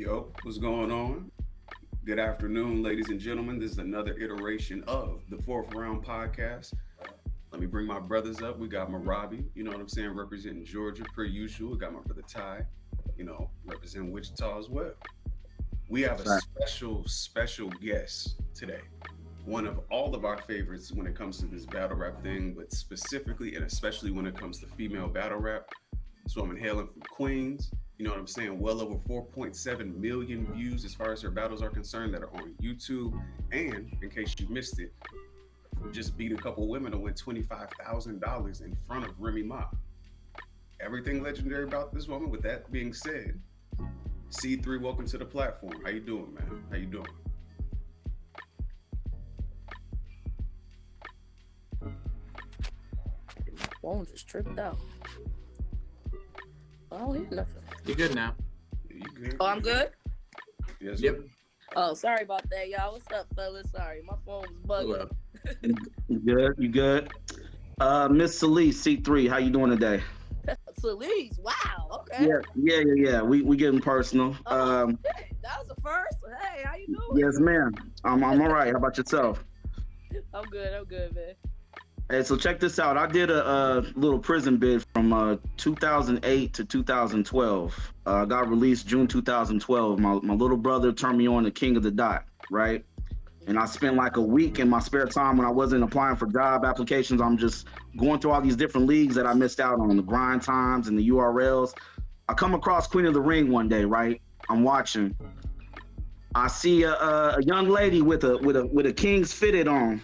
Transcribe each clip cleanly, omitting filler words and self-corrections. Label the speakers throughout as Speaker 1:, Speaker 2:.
Speaker 1: Yo, what's going on? Good afternoon, ladies and gentlemen. This is another iteration of the Fourth Round Podcast. Let me bring my brothers up. We got my Rabi, you know what I'm saying, representing Georgia per usual. We got my brother Ty, representing Wichita as well. We have a
Speaker 2: Right.
Speaker 1: special guest today. One of all of our favorites when it comes to this battle rap thing, but specifically and especially when it comes to female battle rap. So I'm hailing from Queens. You know what I'm saying? Well over 4.7 million views as far as her battles are concerned that are on YouTube. And in case you missed it, just beat a couple women to win $25,000 in front of Remy Ma. Everything legendary about this woman. With that being said, C3, welcome to the platform. How you doing, man? How you doing?
Speaker 3: My phone just tripped out. I don't hear nothing.
Speaker 4: You're good now.
Speaker 1: You good?
Speaker 3: Oh, I'm good?
Speaker 1: Yes,
Speaker 4: Yep.
Speaker 1: sir.
Speaker 3: Oh, sorry about that, y'all. What's up, fellas? Sorry, my phone was bugging.
Speaker 2: You good? You good? Miss Celise, C3, how you doing today?
Speaker 3: Celise, wow, okay.
Speaker 2: Yeah. We getting personal.
Speaker 3: Shit, that was the first. Hey, how you doing?
Speaker 2: Yes, ma'am. I'm all right. How about yourself?
Speaker 3: I'm good, man.
Speaker 2: Hey, so check this out. I did a little prison bid from 2008 to 2012. Got released June 2012. My little brother turned me on to King of the Dot, right? And I spent like a week in my spare time when I wasn't applying for job applications. I'm just going through all these different leagues that I missed out on, the grind times and the URLs. I come across Queen of the Ring one day, right? I'm watching. I see a young lady with a King's fitted on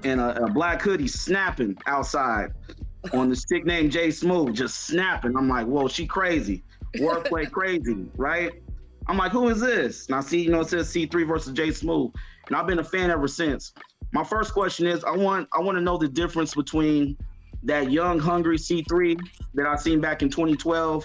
Speaker 2: and a black hoodie snapping outside on the stick named J Smooth, just snapping. I'm like, whoa, she crazy. Wordplay crazy, right? I'm like, who is this? And I see, it says C3 versus J Smooth. And I've been a fan ever since. My first question is, I want to know the difference between that young, hungry C3 that I seen back in 2012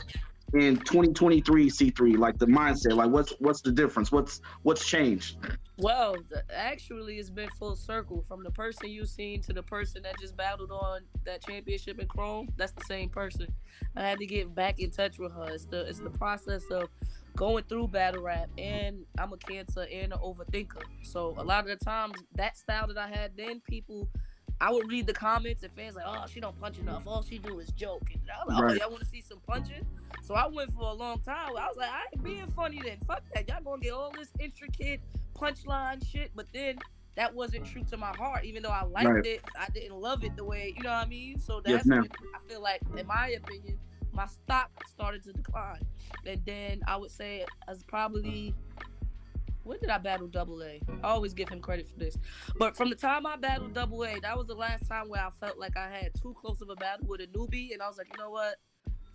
Speaker 2: and 2023 C3, like the mindset, like what's the difference? What's changed?
Speaker 3: Well, actually, it's been full circle from the person you seen to the person that just battled on that championship in Chrome. That's the same person. I had to get back in touch with her. It's the process of going through battle rap, and I'm a Cancer and an overthinker. So a lot of the times, that style that I had then, I would read the comments and fans like, oh, she don't punch enough. All she do is joke. And I was like,
Speaker 2: Right.
Speaker 3: oh, y'all want to see some punching? So I went for a long time. I was like, I ain't being funny then. Fuck that. Y'all gonna get all this intricate punchline shit. But then that wasn't true to my heart. Even though I liked
Speaker 2: Right.
Speaker 3: it, I didn't love it the way, you know what I mean? So
Speaker 2: Yes,
Speaker 3: that's
Speaker 2: ma'am.
Speaker 3: when I feel like, in my opinion, my stock started to decline. And then I would say as probably... When did I battle Double A? I always give him credit for this. But from the time I battled Double A, that was the last time where I felt like I had too close of a battle with a newbie. And I was like, you know what?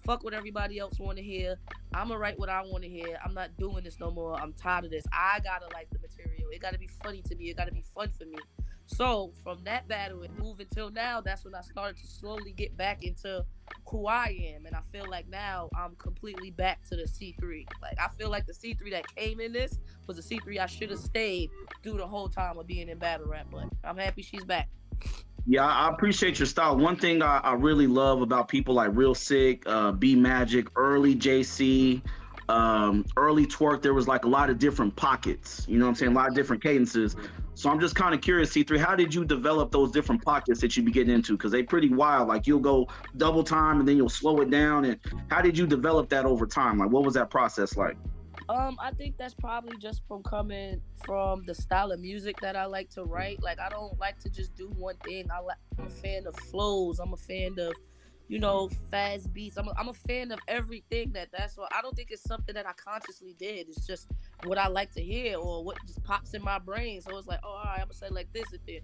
Speaker 3: Fuck what everybody else want to hear. I'm going to write what I want to hear. I'm not doing this no more. I'm tired of this. I got to like the material. It got to be funny to me. It got to be fun for me. So from that battle and move until now, that's when I started to slowly get back into who I am. And I feel like now I'm completely back to the C3. Like, I feel like the C3 that came in this was the C3 I should have stayed through the whole time of being in battle rap. But I'm happy she's back.
Speaker 2: Yeah, I appreciate your style. One thing I really love about people like Real Sick, B Magic, early JC, early Twerk, there was like a lot of different pockets, you know what I'm saying? A lot of different cadences. So I'm just kind of curious, C3, how did you develop those different pockets that you be getting into? Because they pretty wild. Like you'll go double time and then you'll slow it down. And how did you develop that over time? Like what was that process like?
Speaker 3: I think that's probably just from coming from the style of music that I like to write. Like, I don't like to just do one thing. I'm a fan of flows. I'm a fan of, fast beats. I'm a fan of everything. That's why I don't think it's something that I consciously did. It's just what I like to hear or what just pops in my brain. So it's like, oh, all right, I'm gonna say like this and then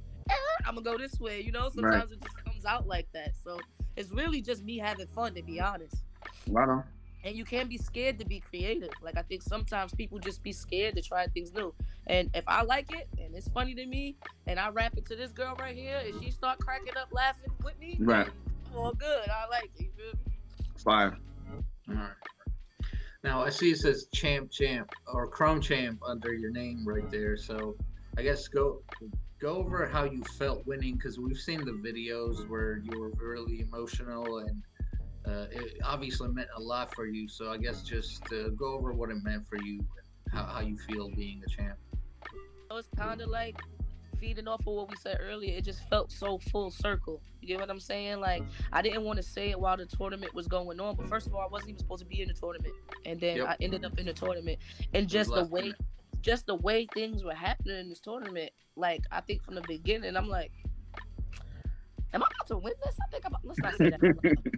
Speaker 3: I'm gonna go this way. Sometimes
Speaker 2: Right.
Speaker 3: it just comes out like that. So it's really just me having fun, to be honest.
Speaker 2: Right on.
Speaker 3: And you can't be scared to be creative. Like, I think sometimes people just be scared to try things new. And if I like it and it's funny to me and I rap it to this girl right here and she start cracking up laughing with me,
Speaker 2: Right.
Speaker 3: then all good. I like it. You feel me?
Speaker 2: Fire.
Speaker 4: All right. Now I see it says champ or Chrome champ under your name right there. So I guess go over how you felt winning, because we've seen the videos where you were really emotional and it obviously meant a lot for you. So I guess just go over what it meant for you how you feel being a champ.
Speaker 3: So it's kind of like feeding off of what we said earlier. It just felt so full circle. You get what I'm saying? Like, I didn't want to say it while the tournament was going on, but first of all, I wasn't even supposed to be in the tournament, and then
Speaker 4: Yep.
Speaker 3: I ended up in the tournament, and just the way things were happening in this tournament. Like, I think from the beginning, I'm like, am I about to win this? I think let's not say that.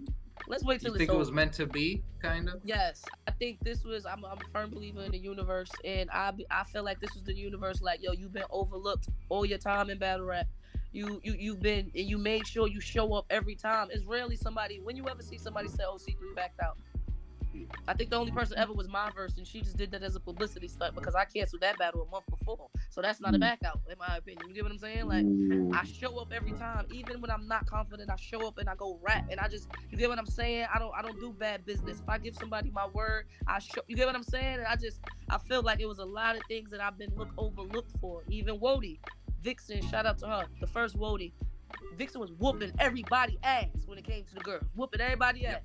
Speaker 3: Let's wait till
Speaker 4: You
Speaker 3: it's
Speaker 4: think it
Speaker 3: over.
Speaker 4: was meant to be, kind of?
Speaker 3: Yes, I think this was. I'm a firm believer in the universe, and I feel like this was the universe. Like, yo, you've been overlooked all your time in battle rap. You've been, and you made sure you show up every time. It's rarely somebody. When you ever see somebody say, "Oh, C3 backed out," I think the only person ever was my verse, and she just did that as a publicity stunt because I canceled that battle a month before. So that's not a back out, in my opinion. You get what I'm saying? Like, I show up every time, even when I'm not confident. I show up and I go rap, and you get what I'm saying? I don't do bad business. If I give somebody my word, you get what I'm saying? And I feel like it was a lot of things that I've been overlooked for. Even Wody, Vixen, shout out to her, the first Wody. Vixen was whooping everybody ass when it came to the girls, whooping everybody ass.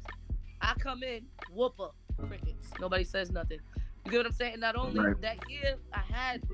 Speaker 3: I come in, whoop up, crickets. Nobody says nothing. You get what I'm saying? Not only that year, I had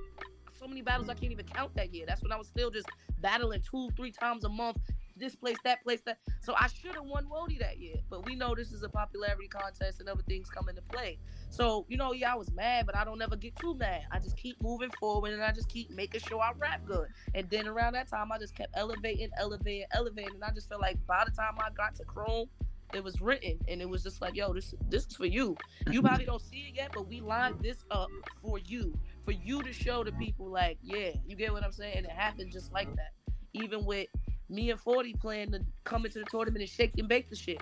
Speaker 3: so many battles I can't even count that year. That's when I was still just battling 2-3 times a month. This place, that place, that. So I should have won Wody that year. But we know this is a popularity contest and other things come into play. So, yeah, I was mad, but I don't ever get too mad. I just keep moving forward and I just keep making sure I rap good. And then around that time, I just kept elevating. And I just felt like by the time I got to Chrome, it was written, and it was just like, yo, this is for you. You probably don't see it yet, but we lined this up for you to show the people, like, yeah, you get what I'm saying? And it happened just like that. Even with me and 40 playing to come into the tournament and shake and bake the shit.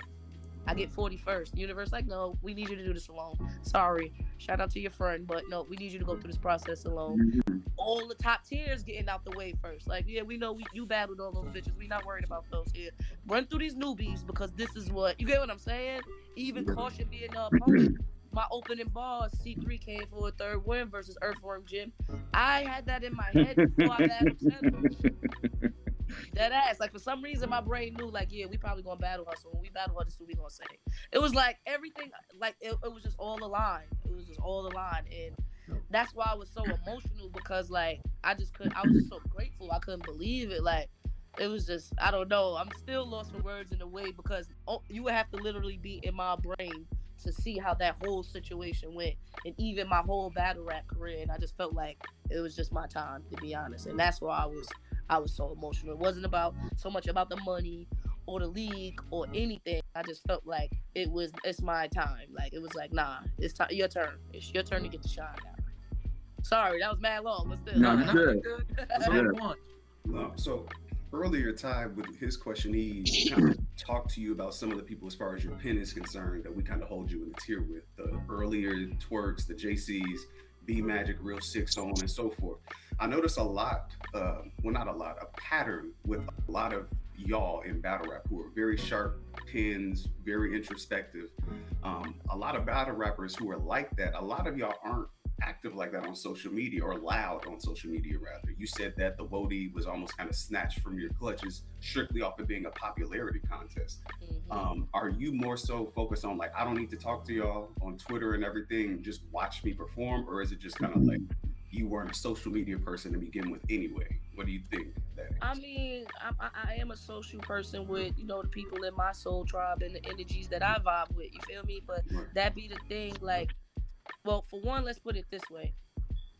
Speaker 3: I get 40 first. The universe like, no, we need you to do this alone. Sorry. Shout out to your friend, but no, we need you to go through this process alone. All the top tiers getting out the way first. Like, yeah, we know you battled all those bitches. We not worried about those here. Run through these newbies because this is what, you get what I'm saying? Even Caution being the opponent. My opening bars, C3 came for a third win versus Earthworm Jim. I had that in my head before I battled Center. Dead ass. Like, for some reason, my brain knew, like, yeah, we probably gonna battle her. So when we battle her, this is what we gonna say. It was like everything, like, it was just all aligned. It was just all aligned. And that's why I was so emotional because, like, I was just so grateful. I couldn't believe it. Like, it was just, I don't know. I'm still lost for words in a way because you would have to literally be in my brain to see how that whole situation went and even my whole battle rap career. And I just felt like it was just my time, to be honest. And that's why I was so emotional. It wasn't so much about the money or the league or anything. I just felt like it's my time. Like, it was like, nah, it's time, your turn. It's your turn to get the shine now. Sorry, that was mad long, but still.
Speaker 2: No, good.
Speaker 1: So earlier, Ty, with his question, he kind of talked to you about some of the people as far as your pen is concerned that we kind of hold you in the tier with. The earlier Twerks, the JCs, B Magic, Real Six, so on and so forth. I noticed a lot, not a lot, a pattern with a lot of y'all in battle rap who are very sharp pens, very introspective. A lot of battle rappers who are like that, a lot of y'all aren't active like that on social media, or loud on social media rather. You said that the Wody was almost kind of snatched from your clutches strictly off of being a popularity contest. Are you more so focused on, like, I don't need to talk to y'all on Twitter and everything, just watch me perform? Or is it just kind of like you weren't a social media person to begin with anyway? What do you think that is?
Speaker 3: I mean, I am a social person with, the people in my soul tribe and the energies that I vibe with, you feel me? But that be the thing, like, well, for one, let's put it this way.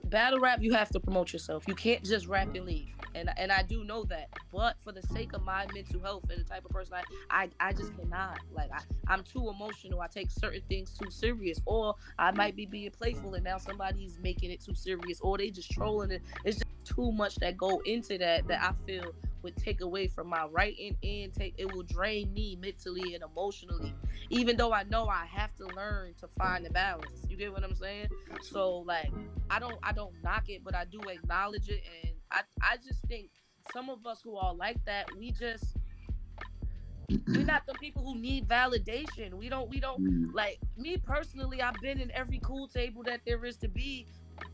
Speaker 3: Battle rap, you have to promote yourself. You can't just rap and leave. And I do know that. But for the sake of my mental health and the type of person I just cannot. Like, I'm too emotional. I take certain things too serious. Or I might be being playful and now somebody's making it too serious. Or they just trolling it. It's just too much that go into that I feel would take away from my writing and it will drain me mentally and emotionally. Even though I know I have to learn to find the balance. You get what I'm saying? So, like, I don't knock it, but I do acknowledge it. And I just think some of us who are like that, we're not the people who need validation. We don't like, me personally, I've been in every cool table that there is to be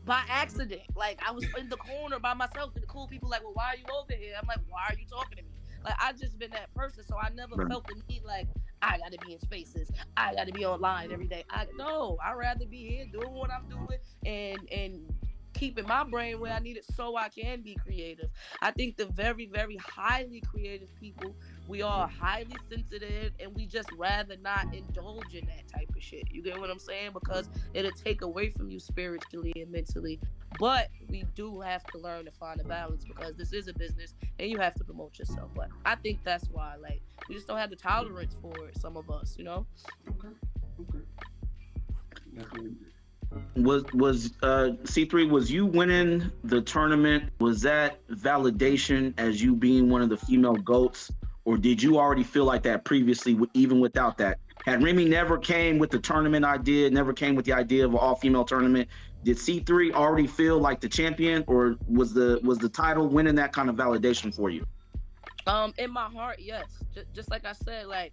Speaker 3: by accident. Like, I was in the corner by myself and the cool people like, well, why are you over here? I'm like, why are you talking to me? Like, I just been that person. So I never felt the need, like, I gotta be in spaces. I gotta be online every day. No, I'd rather be here doing what I'm doing and keeping my brain where I need it so I can be creative. I think the very, very highly creative people, we are highly sensitive and we just rather not indulge in that type of shit. You get what I'm saying? Because it'll take away from you spiritually and mentally. But we do have to learn to find a balance because this is a business and you have to promote yourself. But I think that's why, like, we just don't have the tolerance for it, some of us, you know?
Speaker 1: Okay. Definitely.
Speaker 2: Was C3, was you winning the tournament, was that validation as you being one of the female GOATs, or did you already feel like that previously, even without that? Had Remy never came with the tournament idea, never came with the idea of an all-female tournament, did C3 already feel like the champion, or was the title winning that kind of validation for you?
Speaker 3: In my heart, yes. Just like I said, like,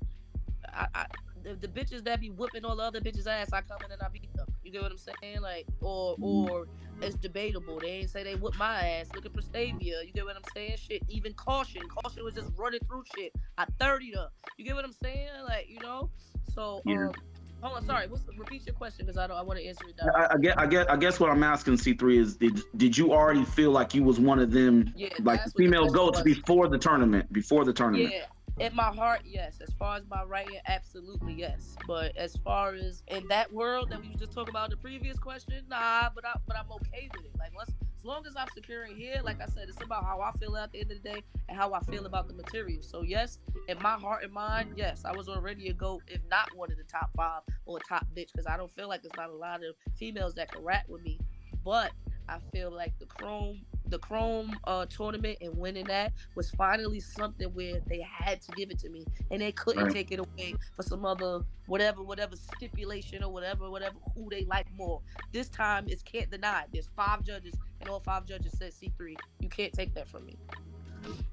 Speaker 3: the bitches that be whipping all the other bitches' ass, I come in and I beat them. You get what I'm saying? Like, or it's debatable. They ain't say they whip my ass. Look at Prestavia. You get what I'm saying? Shit. Even Caution was just running through shit. I 30'd her. You get what I'm saying? Like, you know. So hold on. Sorry. Repeat your question because I want to answer it.
Speaker 2: I guess what I'm asking C3 is did you already feel like you was one of them, like the female GOATs before the tournament?
Speaker 3: Yeah. In my heart, yes. As far as my writing, absolutely yes. But as far as in that world that we was just talking about in the previous question, nah. But I'm okay with it. Like, as long as I'm securing here, like I said, it's about how I feel at the end of the day and how I feel about the material. So yes, in my heart and mind, yes, I was already a GOAT, if not one of the top 5 or top bitch, because I don't feel like there's not a lot of females that can rap with me. But I feel like the Chrome tournament and winning that was finally something where they had to give it to me and they couldn't take it away for some other whatever stipulation or whatever who they like more. This time it's can't deny. There's 5 judges and all 5 judges said C3. You can't take that from me.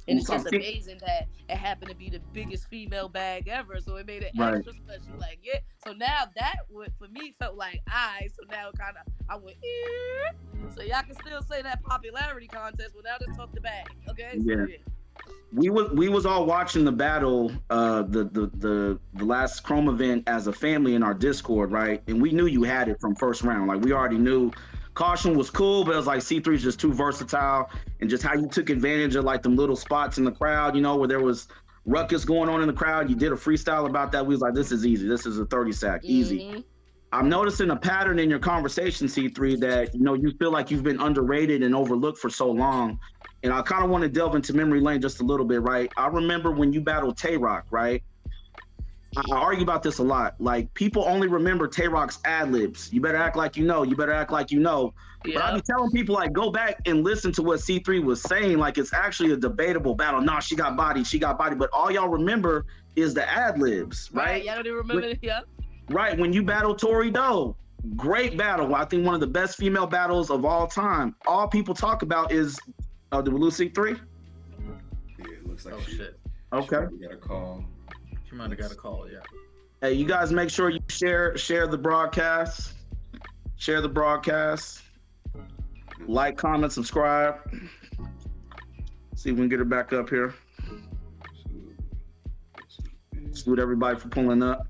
Speaker 3: And it's just amazing that it happened to be the biggest female bag ever, so it made it extra special. Like, yeah. So now that for me felt like so now kind of I went so y'all can still say that popularity contest, but now let's talk the bag, okay?
Speaker 2: Yeah. So, we was all watching the battle, the last Chrome event as a family in our Discord, right? And we knew you had it from first round. Like, we already knew. Caution was cool, but it was like C3's just too versatile, and just how you took advantage of like them little spots in the crowd, you know, where there was ruckus going on in the crowd. You did a freestyle about that. We was like, this is easy. This is a 30 sack, easy. I'm noticing a pattern in your conversation, C3, that, you know, you feel like you've been underrated and overlooked for so long. And I kind of want to delve into memory lane just a little bit, right? I remember when you battled Tay-Rock, right? I argue about this a lot. Like, people only remember Tay-Rock's ad-libs. You better act like you know. You better act like you know. Yeah. But I be telling people, like, go back and listen to what C3 was saying. Like, it's actually a debatable battle. Nah, she got bodied. But all y'all remember is the ad-libs, right?
Speaker 3: Y'all don't even remember it, yeah.
Speaker 2: Right, when you battled Tori Doe, great battle. I think one of the best female battles of all time. All people talk about is, did we lose C3?
Speaker 1: Yeah, it looks like
Speaker 4: shit.
Speaker 2: Okay.
Speaker 1: We got a call.
Speaker 4: She might have got a call, yeah.
Speaker 2: Hey, you guys make sure you share the broadcast. Share the broadcast. Like, comment, subscribe. See if we can get her back up here. Salute everybody for pulling up.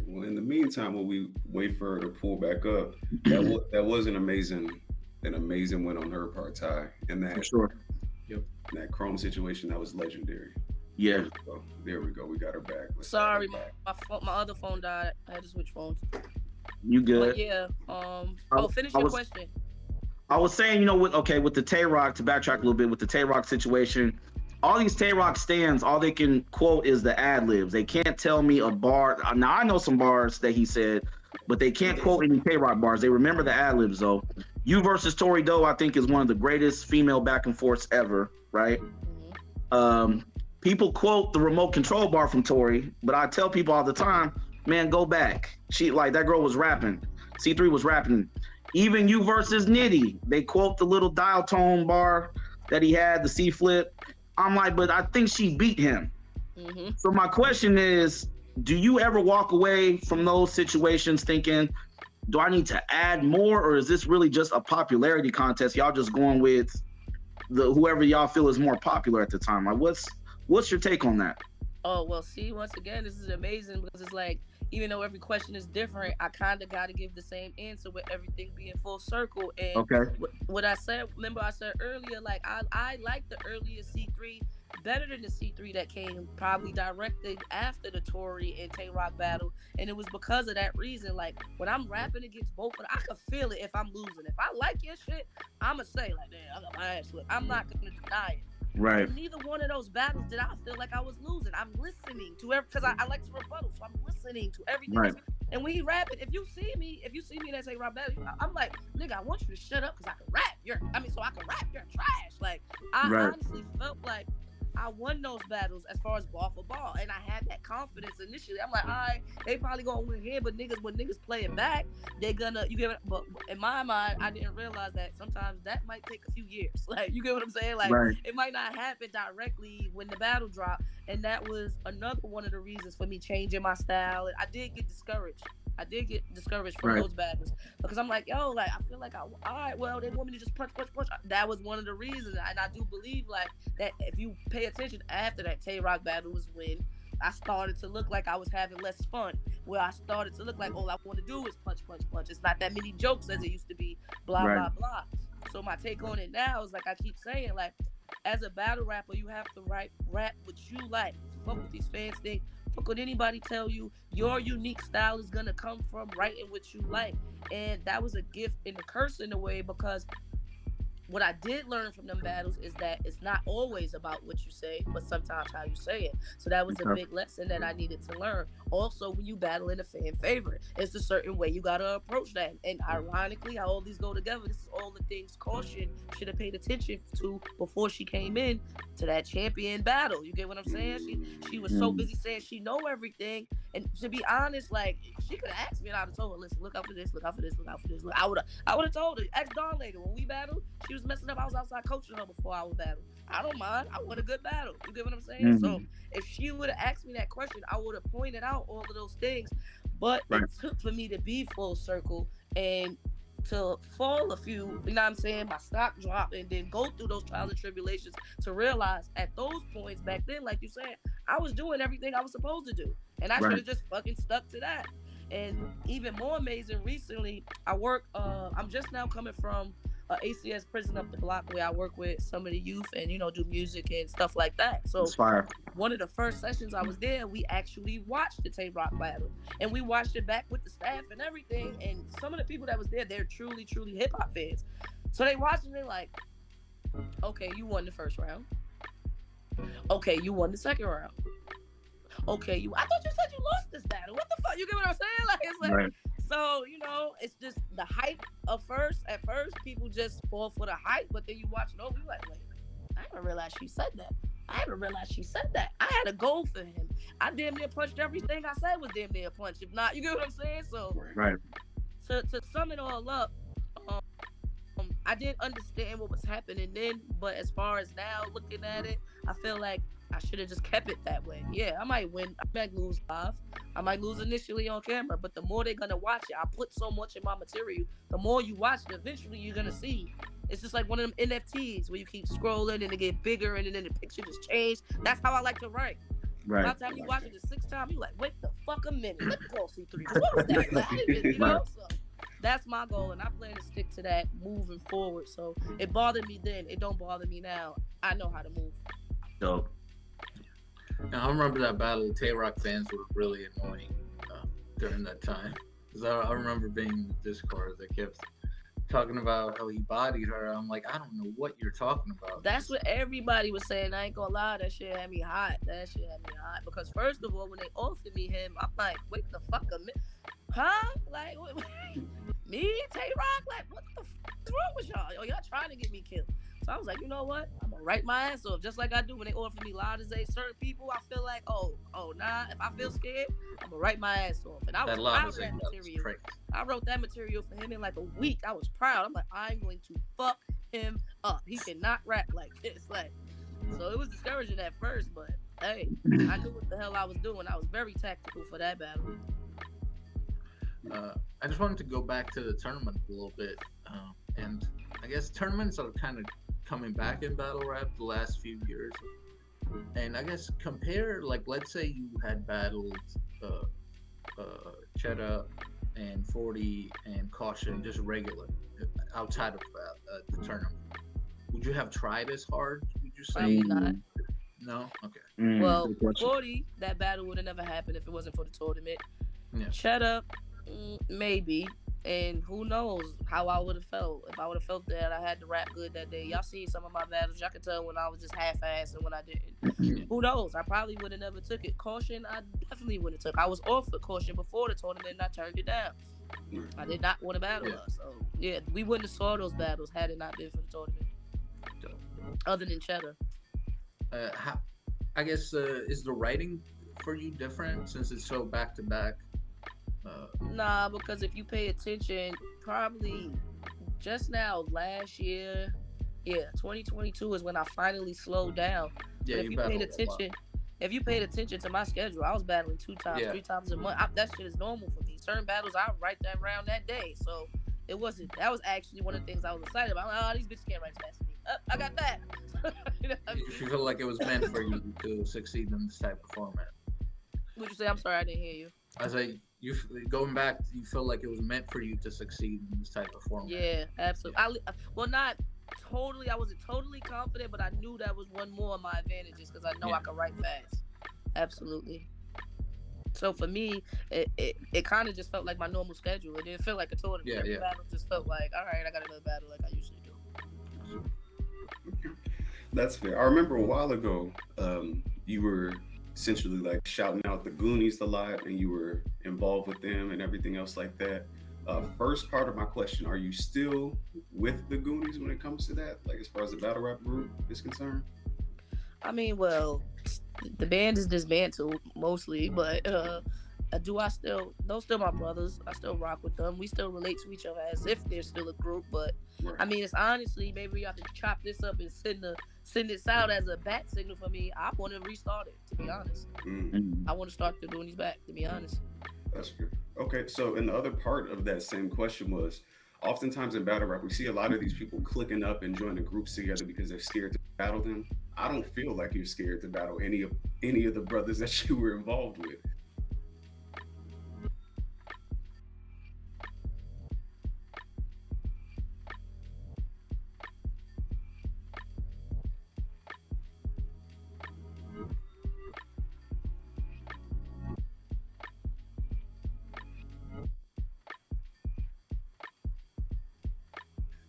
Speaker 1: Well, in the meantime, while we wait for her to pull back up, that was an amazing win on her part, Ty. And that,
Speaker 2: for sure.
Speaker 1: Yep. That Chrome situation, that was legendary.
Speaker 2: Yeah.
Speaker 1: There we go. We got her back.
Speaker 3: Sorry, my other phone died. I had to switch phones.
Speaker 2: You good?
Speaker 3: But yeah. Finish your question.
Speaker 2: I was saying, you know, with the Tay-Rock, to backtrack a little bit, with the Tay-Rock situation, all these Tay-Rock stands, all they can quote is the ad-libs. They can't tell me a bar. Now, I know some bars that he said, but they can't quote any Tay-Rock bars. They remember the ad-libs, though. You versus Tori Doe, I think, is one of the greatest female back and forths ever, right? People quote the remote control bar from Tori, but I tell people all the time, man, go back. That girl was rapping. C3 was rapping. Even you versus Nitty, they quote the little dial tone bar that he had, the C flip. I'm like, but I think she beat him. So my question is, do you ever walk away from those situations thinking, do I need to add more, or is this really just a popularity contest? Y'all just going with the whoever y'all feel is more popular at the time. Like, what's your take on that?
Speaker 3: Oh, well, see, once again, this is amazing because it's like, even though every question is different, I kind of got to give the same answer with everything being full circle. And
Speaker 2: Okay.
Speaker 3: what I said, remember I said earlier, like, I like the earlier C3 better than the C3 that came probably directly after the Tory and Tay Rock battle. And it was because of that reason. Like, when I'm rapping against both of them, I can feel it if I'm losing. If I like your shit, I'm going to say, like, damn, I got my ass whipped. I'm not going to deny it.
Speaker 2: Right.
Speaker 3: In neither one of those battles did I feel like I was losing. I'm listening to because I like to rebuttal, so I'm listening to everything.
Speaker 2: Right.
Speaker 3: And when he rapping, if you see me in that Tay Rock battle, I'm like, nigga, I want you to shut up because I can rap. So I can rap. You're trash. Like, I honestly felt like I won those battles as far as ball for ball, and I had that confidence initially. I'm like, all right, they probably gonna win here, but when niggas play it back, they're gonna But in my mind, I didn't realize that sometimes that might take a few years. Like, you get what I'm saying? Like, it might not happen directly when the battle dropped, and that was another one of the reasons for me changing my style. And I did get discouraged from those battles because I'm like, yo, like, I feel like all right, well, they want me to just punch. That was one of the reasons, and I do believe like that. If you pay attention, after that Tay Rock battle was when I started to look like I was having less fun. Where I started to look like all I want to do is punch. It's not that many jokes as it used to be. Blah blah blah. So my take on it now is like I keep saying, like, as a battle rapper, you have to rap what you like. Fuck what these fans think. Fuck what anybody tell you. Your unique style is gonna come from writing what you like. And that was a gift and a curse in a way, because what I did learn from them battles is that it's not always about what you say, but sometimes how you say it. So that was a big lesson that I needed to learn. Also, when you battle in a fan favorite, it's a certain way you gotta approach that. And ironically, how all these go together, this is all the things Caution should have paid attention to before she came in to that champion battle. You get what I'm saying? She was so busy saying she know everything. And to be honest, like, she could have asked me and I'd have told her, listen, look out for this, look out for this, look out for this. I would have told her. Ask Dawn later. When we battled, she was messing up. I was outside coaching her before our battle. I don't mind. I want a good battle. You get what I'm saying? So if she would have asked me that question, I would have pointed out all of those things. But it took for me to be full circle and to fall a few, you know what I'm saying, my stock dropped, and then go through those trials and tribulations to realize at those points back then, like you said, I was doing everything I was supposed to do. And I should have just fucking stuck to that. And even more amazing, recently, I'm just now coming from ACS prison up the block where I work with some of the youth and, do music and stuff like that. So one of the first sessions I was there, we actually watched the Tay Rock battle. And we watched it back with the staff and everything. And some of the people that was there, they're truly, truly hip-hop fans. So they watched and they're like, okay, you won the first round. Okay, you won the second round. Okay, I thought you said you lost this battle. What the fuck? You get what I'm saying? Like, it's like, so, it's just the hype of first. At first, people just fall for the hype, but then you watch it over, you're like, wait, I didn't realize she said that. I had a goal for him. I damn near punched everything I said was damn near a punch. If not, you get what I'm saying? So, to sum it all up, I didn't understand what was happening then, but as far as now looking at it, I feel like I should have just kept it that way. Yeah, I might win. I might lose live. I might lose initially on camera, but the more they're going to watch it, I put so much in my material. The more you watch it, eventually you're going to see. It's just like one of them NFTs where you keep scrolling and it get bigger and then the picture just change. That's how I like to write. By the time you watch it the sixth time, you're like, wait the fuck a minute. Let me call C3. What was that? Like, I didn't, So that's my goal, and I plan to stick to that moving forward. So it bothered me then. It don't bother me now. I know how to move.
Speaker 2: Dope.
Speaker 4: Now, I remember that battle. The Tay Rock fans were really annoying during that time. Because I remember being in the Discord that kept talking about how he bodied her. I'm like, I don't know what you're talking about.
Speaker 3: That's what everybody was saying. I ain't gonna lie, that shit had me hot. Because first of all, when they offered me him, I'm like, wait the fuck a minute. Huh? Like, me, Tay Rock? Like, what the fuck is wrong with y'all? Yo, y'all trying to get me killed. So I was like, you know what? I'm gonna write my ass off, just like I do when they offer me live to say certain people. I feel like, nah. If I feel scared, I'm gonna write my ass off. And I was proud of that material. I wrote that material for him in like a week. I was proud. I'm like, I'm going to fuck him up. He cannot rap like this. Like, so it was discouraging at first, but hey, I knew what the hell I was doing. I was very tactical for that battle.
Speaker 4: I just wanted to go back to the tournament a little bit, and I guess tournaments are kind of coming back in battle rap the last few years. And I guess compare, like, let's say you had battled uh, Cheddar and 40 and Caution, just regular, outside of the tournament. Would you have tried as hard? Would you say?
Speaker 3: Probably not.
Speaker 4: No. Okay.
Speaker 3: Well,
Speaker 2: Good question.
Speaker 3: 40, that battle would have never happened if it wasn't for the tournament.
Speaker 4: Yeah.
Speaker 3: Cheddar, maybe. And who knows how I would have felt if I would have felt that I had to rap good that day. Y'all seen some of my battles. Y'all can tell when I was just half-assed and when I didn't. Who knows? I probably would have never took it. Caution, I definitely would have took. I was offered Caution before the tournament and I turned it down. I did not want to battle her. So, yeah, we wouldn't have saw those battles had it not been for the tournament. Other than Cheddar.
Speaker 4: I guess is the writing for you different since it's so back-to-back?
Speaker 3: Nah, because if you pay attention, probably just now last year, 2022 is when I finally slowed down.
Speaker 4: Yeah,
Speaker 3: But if you paid attention, to my schedule, I was battling 2 times, 3 times a month. That shit is normal for me. Certain battles, I write that around that day. So it wasn't. That was actually one of the things I was excited about. Oh, these bitches can't write as fast as me. I got that. You know what I mean?
Speaker 4: You feel like it was meant for you to succeed in this type of format.
Speaker 3: What'd you say? I'm sorry, I didn't hear you.
Speaker 4: I was like, going back, you feel like it was meant for you to succeed in this type of format.
Speaker 3: Yeah, absolutely. Well, not totally. I wasn't totally confident, but I knew that was one more of my advantages because I know I could write fast. Absolutely. So for me, it kind of just felt like my normal schedule. It didn't feel like a tournament. Every battle just felt like, all right, I got another battle like I usually do.
Speaker 1: That's fair. I remember a while ago, you were essentially like shouting out the Goonies a lot, and you were involved with them and everything else like that. First part of my question: are you still with the Goonies when it comes to that? Like as far as the battle rap group is concerned?
Speaker 3: I mean, well, the band is dismantled mostly, but those still my brothers. I still rock with them. We still relate to each other as if they're still a group. But
Speaker 1: Right.
Speaker 3: I mean, it's honestly, maybe we have to chop this up and send this out as a bat signal for me. I want to restart it, to be honest. I want to start the Goonies back, to be honest.
Speaker 1: That's fair. Okay, so and the other part of that same question was, oftentimes in battle rap, we see a lot of these people clicking up and joining groups together because they're scared to battle them. I don't feel like you're scared to battle any of the brothers that you were involved with.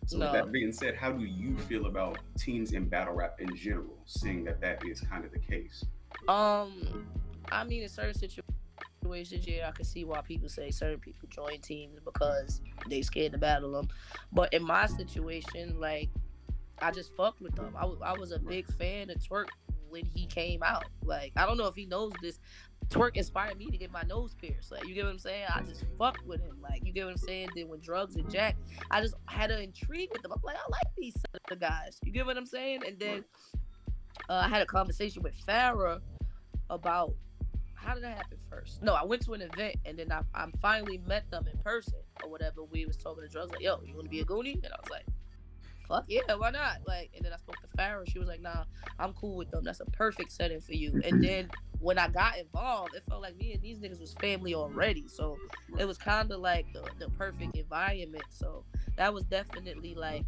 Speaker 1: So with that being said, how do you feel about teams in battle rap in general, seeing that is kind of the case?
Speaker 3: I mean, in certain situations, yeah, I can see why people say certain people join teams because they scared to battle them. But in my situation, like, I just fucked with them. I was a big fan of Twerk when he came out. Like, I don't know if he knows this. Twerk inspired me to get my nose pierced. Like, you get what I'm saying? I just fucked with him. Like, you get what I'm saying? Then when Drugs and Jack, I just had an intrigue with them. I'm like, I like these guys. You get what I'm saying? And then I had a conversation with Farrah about, how did that happen first? No, I went to an event and then I finally met them in person or whatever. We was talking to Drugs, like, yo, you want to be a Goonie? And I was like, fuck yeah, why not? Like, and then I spoke to Farrah. She was like, nah, I'm cool with them. That's a perfect setting for you. And then when I got involved, it felt like me and these niggas was family already. So it was kind of like the perfect environment. So that was definitely like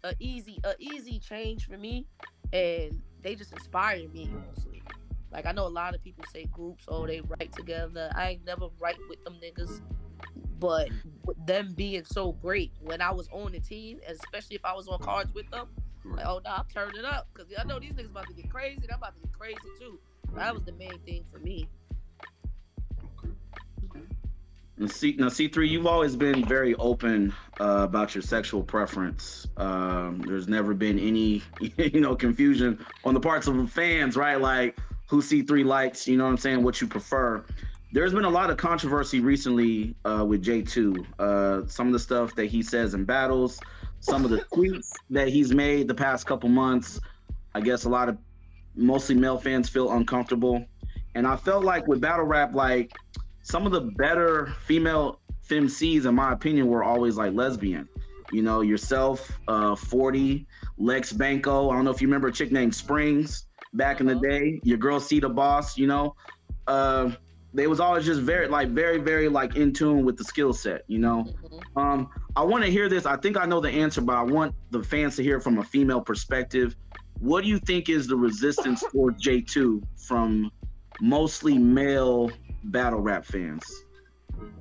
Speaker 3: a easy change for me. And they just inspired me mostly. Like, I know a lot of people say groups, oh, they write together. I ain't never write with them niggas. But with them being so great when I was on the team, especially if I was on cards with them, like, oh, nah, I'm turning up. Because I know these niggas about to get crazy, and I'm about to get crazy too. That was the main thing for me.
Speaker 2: Now, C3, you've always been very open about your sexual preference. There's never been any, confusion on the parts of fans, right? Like, who C3 likes, you know what I'm saying, what you prefer. There's been a lot of controversy recently with J2. Some of the stuff that he says in battles, some of the tweets that he's made the past couple months. I guess a lot of mostly male fans feel uncomfortable. And I felt like with battle rap, like, some of the better female femcs, in my opinion, were always like lesbian. You know, yourself, 40, Lex Banco. I don't know if you remember a chick named Springs back in the day. Your girl C the Boss. You know, uh, they was always just very like in tune with the skill set. You know, I want to hear this. I think I know the answer, but I want the fans to hear it from a female perspective. What do you think is the resistance for J2 from mostly male battle rap fans?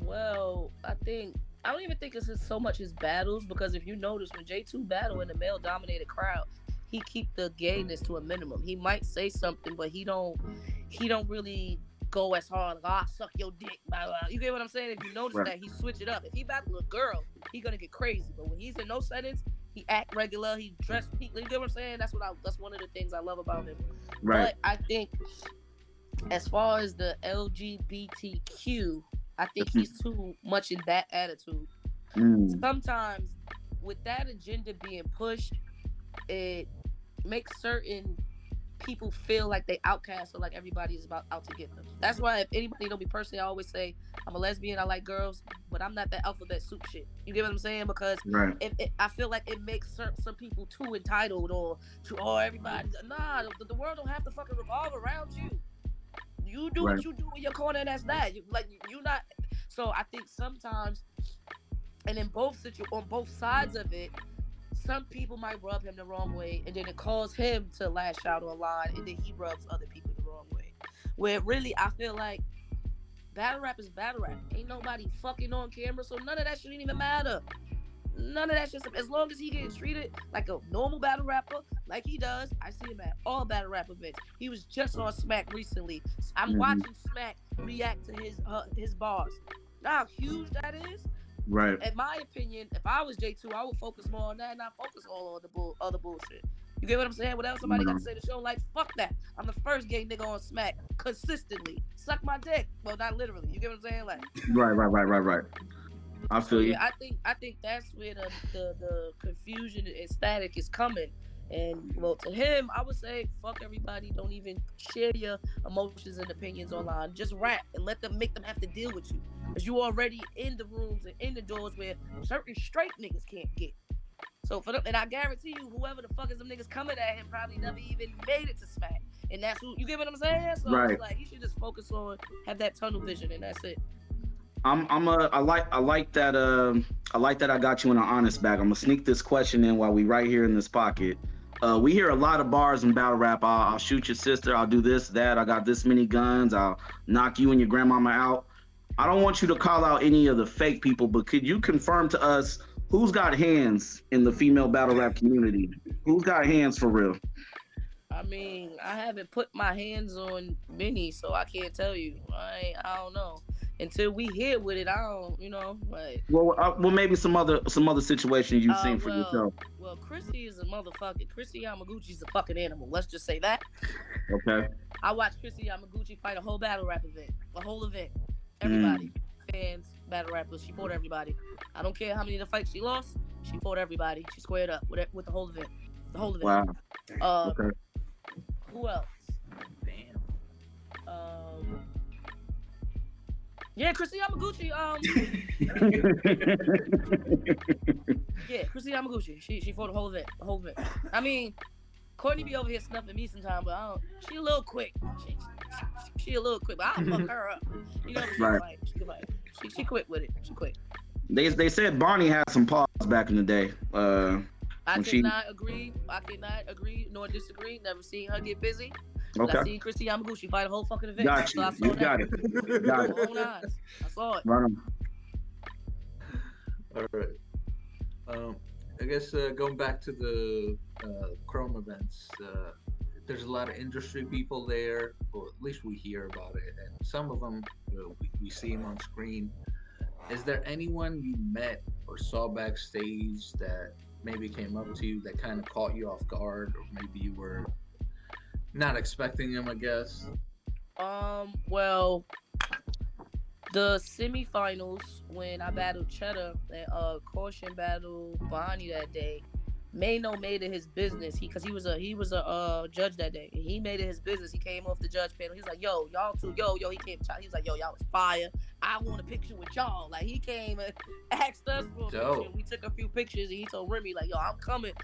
Speaker 3: Well, I don't even think it's so much his battles, because if you notice when J2 battle in a male dominated crowd, he keep the gayness to a minimum. He might say something, but he don't really go as hard like, "Ah, suck your dick." Blah, blah. You get what I'm saying? If you notice
Speaker 2: Right.
Speaker 3: that, he switch it up. If he battle a girl, he gonna get crazy. But when he's in those settings, he act regular. He dress. You get what I'm saying? That's one of the things I love about him.
Speaker 2: Right.
Speaker 3: But I think as far as the LGBTQ, I think he's too much in that attitude.
Speaker 2: Mm.
Speaker 3: Sometimes with that agenda being pushed, it makes certain people feel like they outcast or like everybody's about out to get them. That's why if anybody know me personally, I always say I'm a lesbian, I like girls, but I'm not that alphabet soup shit. You get what I'm saying? Because
Speaker 2: Right.
Speaker 3: I feel like it makes some people too entitled or to everybody. Nah, the world don't have to fucking revolve around you. You do
Speaker 2: Right.
Speaker 3: what you do in your corner, and that's that. You not. So I think sometimes, and in on both sides of it, some people might rub him the wrong way, and then it calls him to lash out online, and then he rubs other people the wrong way. Where really, I feel like battle rap is battle rap. Ain't nobody fucking on camera, so none of that shouldn't even matter. None of that shit. As long as he getting treated like a normal battle rapper, like he does, I see him at all battle rap events. He was just on Smack recently. I'm watching Smack react to his bars. Now how huge that is.
Speaker 2: Right.
Speaker 3: In my opinion, if I was J2, I would focus more on that and not focus all on the other bullshit. You get what I'm saying? Whatever somebody got to say to the show, like, fuck that. I'm the first gay nigga on Smack consistently. Suck my dick. Well, not literally. You get what I'm saying? Like,
Speaker 2: Right. I feel you.
Speaker 3: yeah, I think that's where the confusion and static is coming. And well, to him, I would say, fuck everybody. Don't even share your emotions and opinions online. Just rap and make them have to deal with you, because you already in the rooms and in the doors where certain straight niggas can't get. So for them, and I guarantee you, whoever the fuck is them niggas coming at him probably never even made it to Smack, and that's who you get what I'm saying. So
Speaker 2: Right.
Speaker 3: it's like he should just focus on have that tunnel vision, and that's it.
Speaker 2: I like that. I like that I got you in an honest bag. I'm gonna sneak this question in while we right here in this pocket. We hear a lot of bars in battle rap. I'll shoot your sister. I'll do this, that. I got this many guns. I'll knock you and your grandmama out. I don't want you to call out any of the fake people, but could you confirm to us who's got hands in the female battle rap community? Who's got hands for real?
Speaker 3: I mean, I haven't put my hands on many, so I can't tell you. I don't know. Until we hit with it, I don't, like.
Speaker 2: Well, maybe some other situations you've seen for yourself.
Speaker 3: Well, Chrissy is a motherfucker. Chrissy Yamaguchi's a fucking animal. Let's just say that.
Speaker 2: Okay.
Speaker 3: I watched Chrissy Yamaguchi fight a whole battle rap event. A whole event. Everybody. Fans, battle rappers. She fought everybody. I don't care how many of the fights she lost. She fought everybody. She squared up with the whole event. The whole event.
Speaker 2: Wow. Okay.
Speaker 3: Who else?
Speaker 4: Damn.
Speaker 3: Yeah, Chrissy Yamaguchi. Yeah, Chrissy Yamaguchi. She fought the whole event. I mean, Courtney be over here snuffing me sometimes, but I don't. She a little quick. She a little quick, but I'll fuck her up. You know,
Speaker 2: Right.
Speaker 3: She quick with it. She quick.
Speaker 2: They said Barney had some paws back in the day.
Speaker 3: I cannot agree, nor disagree. Never seen her get busy. But I
Speaker 2: Okay.
Speaker 3: seen Chrissy Yamaguchi fight a whole fucking event.
Speaker 2: Got
Speaker 3: So
Speaker 2: you.
Speaker 3: I saw
Speaker 2: You
Speaker 3: that
Speaker 2: got it.
Speaker 3: with
Speaker 2: Got
Speaker 3: my own eyes. I saw it.
Speaker 2: Right on.
Speaker 4: All right. I guess going back to the Chrome events, there's a lot of industry people there, or at least we hear about it, and some of them we see them on screen. Is there anyone you met or saw backstage that maybe came up to you that kind of caught you off guard, or maybe you were not expecting them, I guess?
Speaker 3: Well, the semifinals when I battled Cheddar and Caution battled Bonnie that day, Mano made it his business. Because he was a judge that day. And he made it his business. He came off the judge panel. He was like, yo, y'all two, yo, he came. He was like, yo, y'all was fire. I want a picture with y'all. Like, he came and asked us for a picture. And we took a few pictures, and he told Remy, like, yo, I'm coming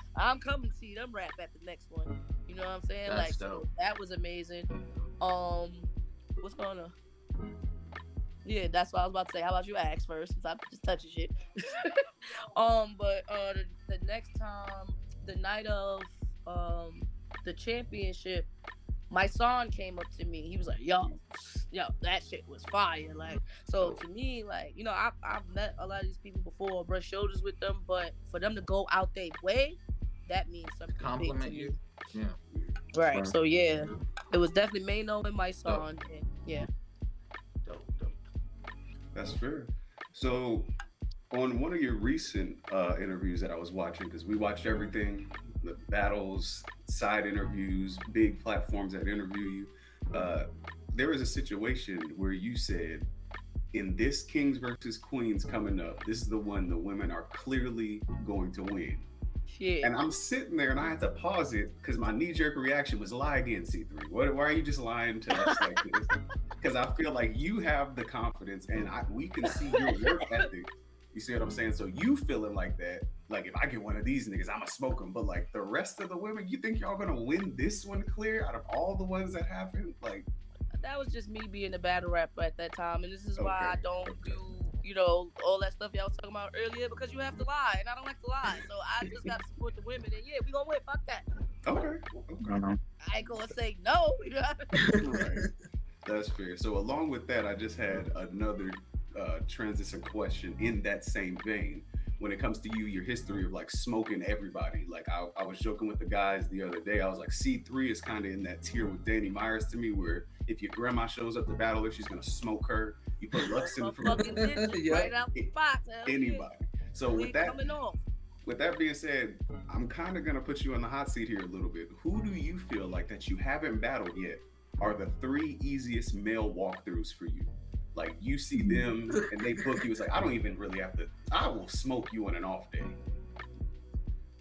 Speaker 3: to see them rap at the next one. You know what I'm saying?
Speaker 4: That's
Speaker 3: like, so that was amazing. What's going on? Yeah, that's what I was about to say. How about you ask first, since I'm just touching shit. But the next time, the night of the championship, my son came up to me. He was like, yo, that shit was fire. Like, so to me, like, you know, I've met a lot of these people before, brushed shoulders with them, but for them to go out their way, that means something
Speaker 4: compliment
Speaker 3: big to
Speaker 4: you.
Speaker 3: me.
Speaker 4: Yeah.
Speaker 3: Right. So yeah, it was definitely Mano and my son. And, yeah.
Speaker 4: Dope.
Speaker 1: That's fair. So, on one of your recent interviews that I was watching, because we watched everything, the battles, side interviews, big platforms that interview you, there was a situation where you said, in this Kings versus Queens coming up, this is the one the women are clearly going to win.
Speaker 3: Shit.
Speaker 1: And I'm sitting there and I had to pause it because my knee-jerk reaction was lie again, C3. Why are you just lying to us like this? Because I feel like you have the confidence and we can see your work ethic. You see what I'm saying? So you feeling like that, like if I get one of these niggas, I'ma smoke them. But like the rest of the women, you think y'all gonna win this one clear out of all the ones that happened? Like,
Speaker 3: that was just me being a battle rapper at that time, and this is why I don't do, you know, all that stuff y'all was talking about earlier, because you have to lie, and I don't like to lie. So I just got to support the women, and yeah, we gonna win. Fuck that.
Speaker 1: Okay.
Speaker 3: I ain't gonna say no. You know?
Speaker 1: Right. That's fair. So along with that, I just had another transition question in that same vein. When it comes to you, your history of like smoking everybody. Like I was joking with the guys the other day. I was like, C3 is kind of in that tier with Danny Myers to me, where if your grandma shows up to battle her, she's gonna smoke her. You put Lux in the front,
Speaker 3: right out the box.
Speaker 1: Anybody. So
Speaker 3: with
Speaker 1: that being said, I'm kind of gonna put you on the hot seat here a little bit. Who do you feel like that you haven't battled yet are the 3 easiest male walkthroughs for you? Like you see them and they book you. It's like, I don't even really have to. I will smoke you on an off day.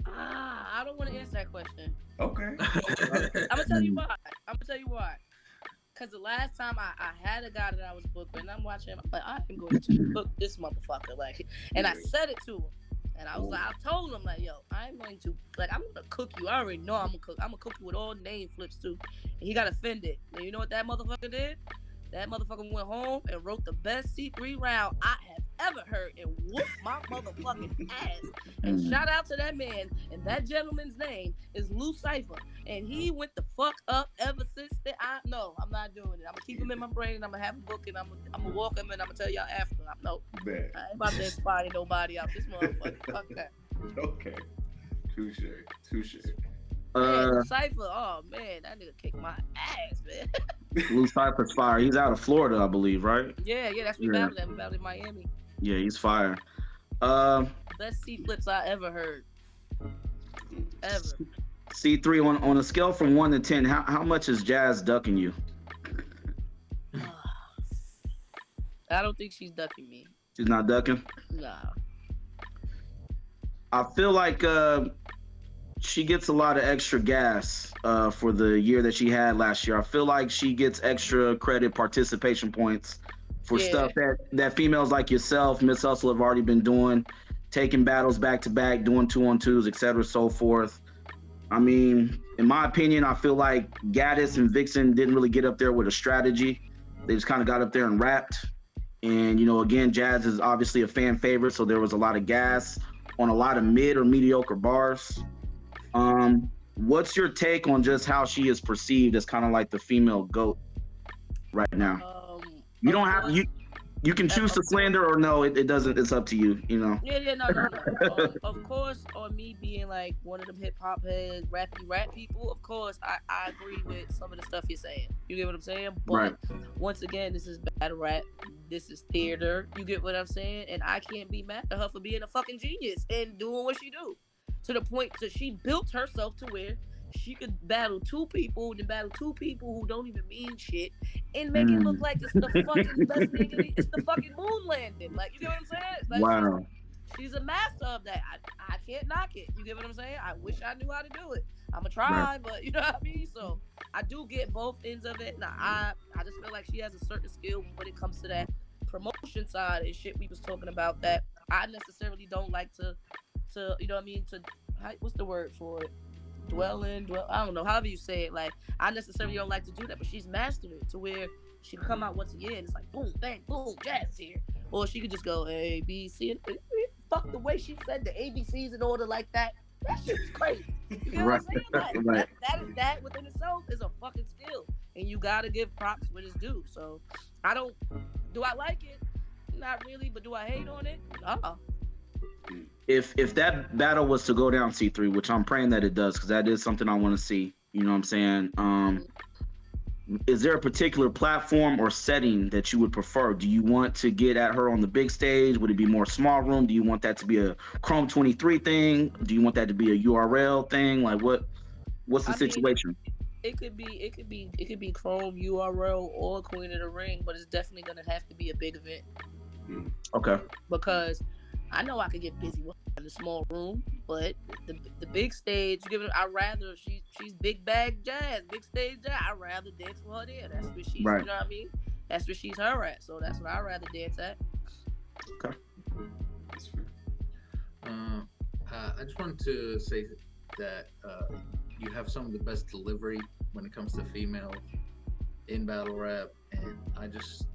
Speaker 3: I don't want to answer that question.
Speaker 1: Okay.
Speaker 3: I'm gonna tell you why. Because the last time I had a guy that I was booked with, and I'm watching him, I'm like, I am going to cook this motherfucker. Like, and I said it to him. And I was like, I told him, like, yo, I'm going to cook you. I already know I'm gonna cook. I'm gonna cook you with all name flips too. And he got offended. And you know what that motherfucker did? That motherfucker went home and wrote the best C3 round I have ever heard and whooped my motherfucking ass. And shout out to that man. And that gentleman's name is Lou Cypher. And he went the fuck up ever since then. No, I'm not doing it. I'm gonna keep him in my brain and I'm gonna have him book and I'm gonna walk him and I'm gonna tell y'all after. I ain't about to inspire nobody out this motherfucker. Fuck that.
Speaker 1: Okay. Touche.
Speaker 3: Man, Cypher, oh man, that nigga kicked my ass, man.
Speaker 2: Lou Cypher's fire. He's out of Florida, I believe, right?
Speaker 3: Yeah, that's we battled him. We battled in Miami.
Speaker 2: Yeah, he's fire.
Speaker 3: Best C flips I ever heard. Ever.
Speaker 2: C3 on a scale from 1 to 10, how much is Jazz ducking you?
Speaker 3: I don't think she's ducking me.
Speaker 2: She's not ducking?
Speaker 3: Nah.
Speaker 2: I feel like she gets a lot of extra gas for the year that she had last year. I feel like she gets extra credit participation points for stuff that females like yourself, Miss Hustle, have already been doing, taking battles back to back, doing 2-on-2s, etc., so forth. I mean, in my opinion, I feel like Gaddis and Vixen didn't really get up there with a strategy. They just kind of got up there and rapped. And, you know, again, Jazz is obviously a fan favorite, so there was a lot of gas on a lot of mid or mediocre bars. What's your take on just how she is perceived as kind of like the female GOAT right now? You don't have you can choose to slander or no, it doesn't. It's up to you. You know.
Speaker 3: Yeah, no. Of course, on me being like one of them hip hop head rap people, of course I agree with some of the stuff you're saying. You get what I'm saying? But once again, this is battle rap. This is theater. You get what I'm saying? And I can't be mad at her for being a fucking genius and doing what she do. To the point that she built herself to where she could battle 2 people, then battle 2 people who don't even mean shit, and make it look like it's the fucking best thing. It's the fucking moon landing. Like, you know what I'm saying? Like,
Speaker 2: wow.
Speaker 3: She's a master of that. I can't knock it. You get what I'm saying? I wish I knew how to do it. I'ma try, but you know what I mean? So I do get both ends of it. Now I just feel like she has a certain skill when it comes to that promotion side and shit we was talking about that I necessarily don't like to you know what I mean, to what's the word for it? Dwell, I don't know, however you say it. Like, I necessarily don't like to do that, but she's mastered it to where she can come out once a year and it's like boom, bang, boom, jazz is here. Or she could just go A, B, C, and fuck the way she said the ABCs in order like that. That shit is crazy. You get what I'm saying?
Speaker 2: Right.
Speaker 3: That within itself is a fucking skill. And you gotta give props when it's due. So do I like it? Not really, but do I hate on it? No.
Speaker 2: If that battle was to go down, C3, which I'm praying that it does, because that is something I want to see. You know what I'm saying? Is there a particular platform or setting that you would prefer? Do you want to get at her on the big stage? Would it be more small room? Do you want that to be a Chrome 23 thing? Do you want that to be a URL thing? Like, what's the situation?
Speaker 3: It could be Chrome, URL, or Queen of the Ring, but it's definitely gonna have to be a big event.
Speaker 2: Okay.
Speaker 3: Because I know I could get busy with her in the small room, but the big stage, I rather she's big bag jazz, big stage jazz. I'd rather dance with her there. That's where she's,
Speaker 2: right.
Speaker 3: You know what I mean? That's where she's her at. So that's what I'd rather dance at.
Speaker 2: Okay.
Speaker 1: That's fair.
Speaker 4: I just wanted to say that you have some of the best delivery when it comes to female in battle rap, and I just,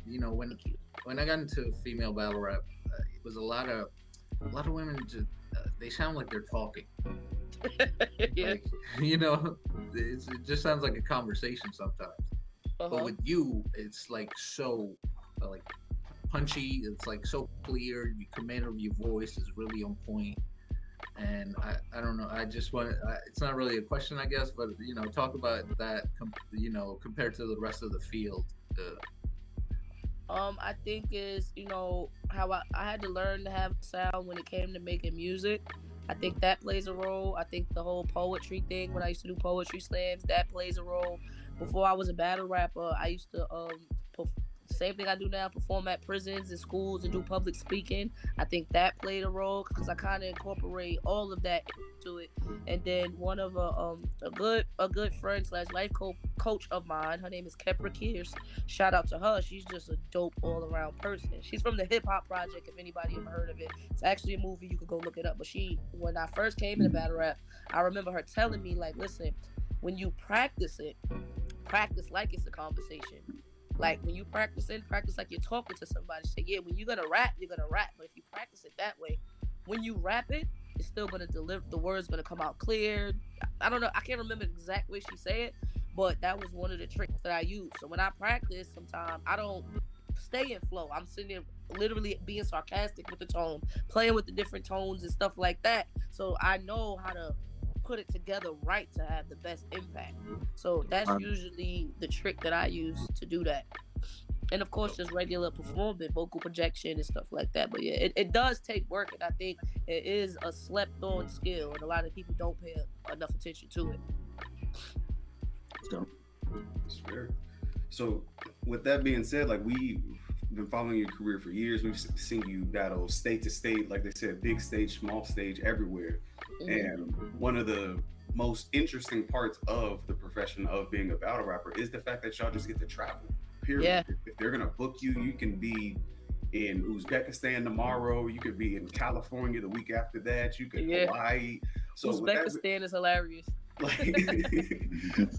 Speaker 4: when I got into female battle rap, it was a lot of women just they sound like they're talking.
Speaker 3: Yeah.
Speaker 4: Like, it just sounds like a conversation sometimes. But with you, it's like so like punchy. It's like so clear. Your command of your voice is really on point. And I don't know. I just want. It's not really a question, I guess, but talk about that. Compared to the rest of the field.
Speaker 3: I think is how I had to learn to have a sound when it came to making music. I think that plays a role. I think the whole poetry thing, when I used to do poetry slams, that plays a role. Before I was a battle rapper, I used to same thing I do now, perform at prisons and schools and do public speaking. I think that played a role because I kind of incorporate all of that into it. And then one of a good friend / life coach of mine, her name is Kepra Kears. Shout out to her. She's just a dope all around person. She's from the Hip Hop Project, if anybody ever heard of it. It's actually a movie, you could go look it up. But when I first came into battle rap, I remember her telling me, like, listen, when you practice it, practice like it's a conversation. Like, when you practice like you're talking to somebody. Say, yeah, when you're gonna rap, you're gonna rap. But if you practice it that way, when you rap it, it's still gonna deliver. The words gonna come out clear. I don't know. I can't remember the exact way she said it, but that was one of the tricks that I use. So when I practice, sometimes I don't stay in flow. I'm sitting there literally being sarcastic with the tone, playing with the different tones and stuff like that. So I know how to put it together right to have the best impact. So that's usually the trick that I use to do that. And of course, just regular performing, vocal projection and stuff like that. But yeah, it does take work, and I think it is a slept-on skill, and a lot of people don't pay enough attention to it.
Speaker 2: So,
Speaker 1: that's fair. So, with that being said, like, we've been following your career for years. We've seen you battle state to state, like they said, big stage, small stage, everywhere. And one of the most interesting parts of the profession of being a battle rapper is the fact that y'all just get to travel. Period.
Speaker 3: Yeah.
Speaker 1: If they're gonna book you, you can be in Uzbekistan tomorrow. You could be in California the week after that. You could Hawaii. So
Speaker 3: Uzbekistan is hilarious.
Speaker 1: Like,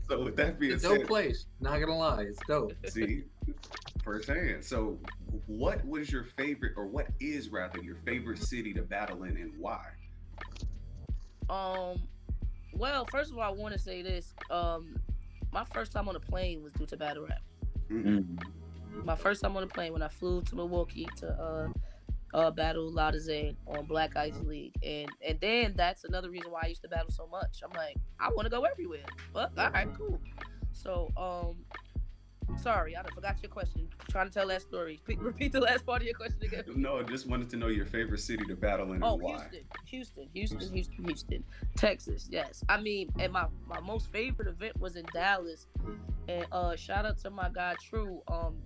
Speaker 1: so with that being
Speaker 4: it's
Speaker 1: said,
Speaker 4: a dope place. Not gonna lie, it's dope.
Speaker 1: See, firsthand. So, what was your favorite, or what is rather your favorite city to battle in, and why?
Speaker 3: Well, first of all, I want to say this. My first time on a plane was due to battle rap. My first time on a plane when I flew to Milwaukee to battle Ladazane on Black Ice League, and then that's another reason why I used to battle so much. I'm like, I want to go everywhere. But all right, cool. So Sorry, I forgot your question. Trying to tell that story. Repeat the last part of your question again.
Speaker 1: No, just wanted to know your favorite city to battle in
Speaker 3: Oh,
Speaker 1: and why.
Speaker 3: Houston, Texas. Yes, I mean, and my most favorite event was in Dallas, and shout out to my guy True.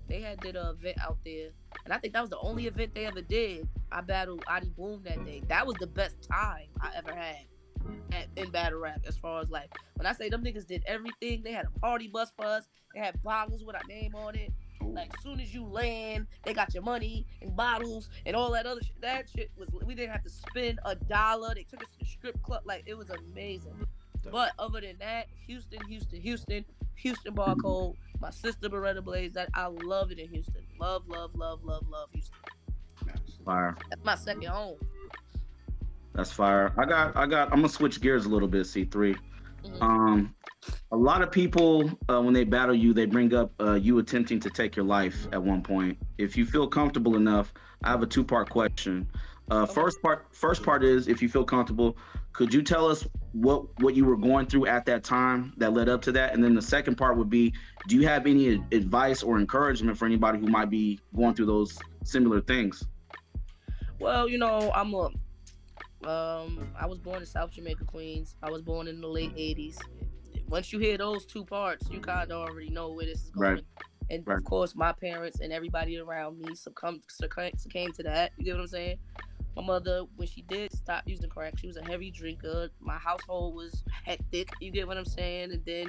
Speaker 3: They had did an event out there, and I think that was the only event they ever did. I battled I.W.P that day. That was the best time I ever had in battle rap. As far as like when I say them niggas did everything, they had a party bus for us. They had bottles with our name on it.
Speaker 1: Ooh.
Speaker 3: Like soon as you land, they got your money and bottles and all that other shit. That shit was, we didn't have to spend $1. They took us to the strip club. Like it was amazing. But other than that, Houston, Barcode, my sister Beretta Blaze. That I love it in Houston. Love Houston.
Speaker 2: Fire.
Speaker 3: That's my second home.
Speaker 2: That's fire. I'm gonna switch gears a little bit, C3.
Speaker 3: Mhm.
Speaker 2: A lot of people, when they battle you, they bring up you attempting to take your life at one point. If you feel comfortable enough, I have a two-part question. First part is, if you feel comfortable, could you tell us what you were going through at that time that led up to that? And then the second part would be, do you have any advice or encouragement for anybody who might be going through those similar things?
Speaker 3: Well, I was born in South Jamaica, Queens. I was born in the late 80s. Once you hear those two parts, you kind of already know where this is going.
Speaker 2: Right.
Speaker 3: And
Speaker 2: Right.
Speaker 3: of course, my parents and everybody around me succumbed to that. You get what I'm saying? My mother, when she did stop using crack, she was a heavy drinker. My household was hectic. You get what I'm saying? And then,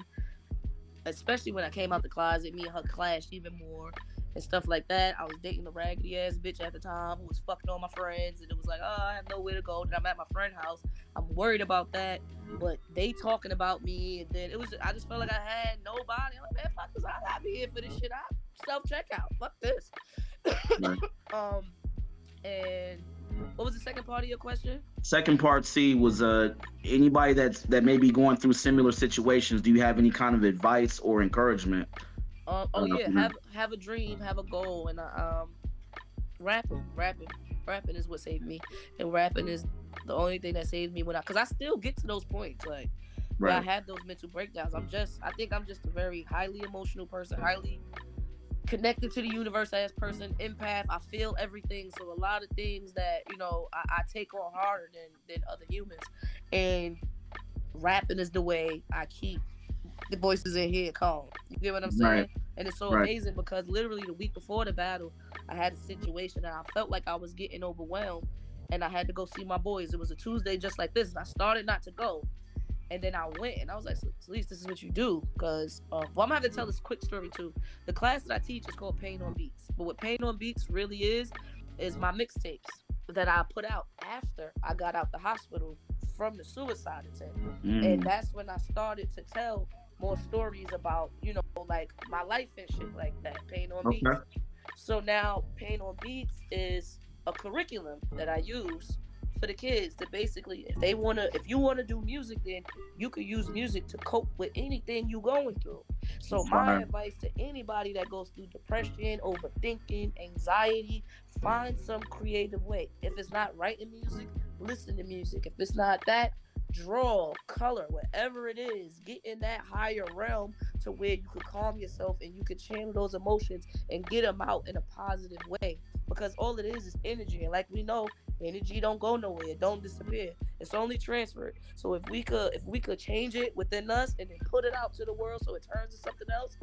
Speaker 3: especially when I came out the closet, me and her clashed even more and stuff like that. I was dating a raggedy ass bitch at the time who was fucking all my friends, and it was like, oh, I have nowhere to go. Then I'm at my friend's house. I'm worried about that, but they talking about me, and then I just felt like I had nobody. I'm like, man, fuck this. I gotta be here for this shit. I self-checkout. Fuck this.
Speaker 2: Right.
Speaker 3: And what was the second part of your question?
Speaker 2: Second part C was anybody that may be going through similar situations. Do you have any kind of advice or encouragement?
Speaker 3: Have a dream, have a goal, and rapping is what saved me, and rapping is the only thing that saved me because I still get to those points like where I have those mental breakdowns. I think I'm just a very highly emotional person, highly connected to the universe as person, empath. I feel everything, so a lot of things that I take on harder than other humans, and rapping is the way I keep the voices in here calm. You get what I'm saying?
Speaker 2: Right.
Speaker 3: And it's so amazing because literally the week before the battle, I had a situation and I felt like I was getting overwhelmed, and I had to go see my boys. It was a Tuesday just like this, and I started not to go. And then I went, and I was like, so, at least this is what you do. Because, I'm going to have to tell this quick story, too. The class that I teach is called Pain on Beats. But what Pain on Beats really is my mixtapes that I put out after I got out the hospital from the suicide attempt. And that's when I started to tell more stories about, like my life and shit like that. Pain on Beats. So now Pain on Beats is a curriculum that I use for the kids to basically, if you wanna do music, then you could use music to cope with anything you going through. So my advice to anybody that goes through depression, overthinking, anxiety, find some creative way. If it's not writing music, listen to music. If it's not that, draw, color, whatever it is, get in that higher realm to where you could calm yourself and you could channel those emotions and get them out in a positive way. Because all it is energy, and like we know, energy don't go nowhere, it don't disappear, it's only transferred. So if we could change it within us and then put it out to the world so it turns to something else,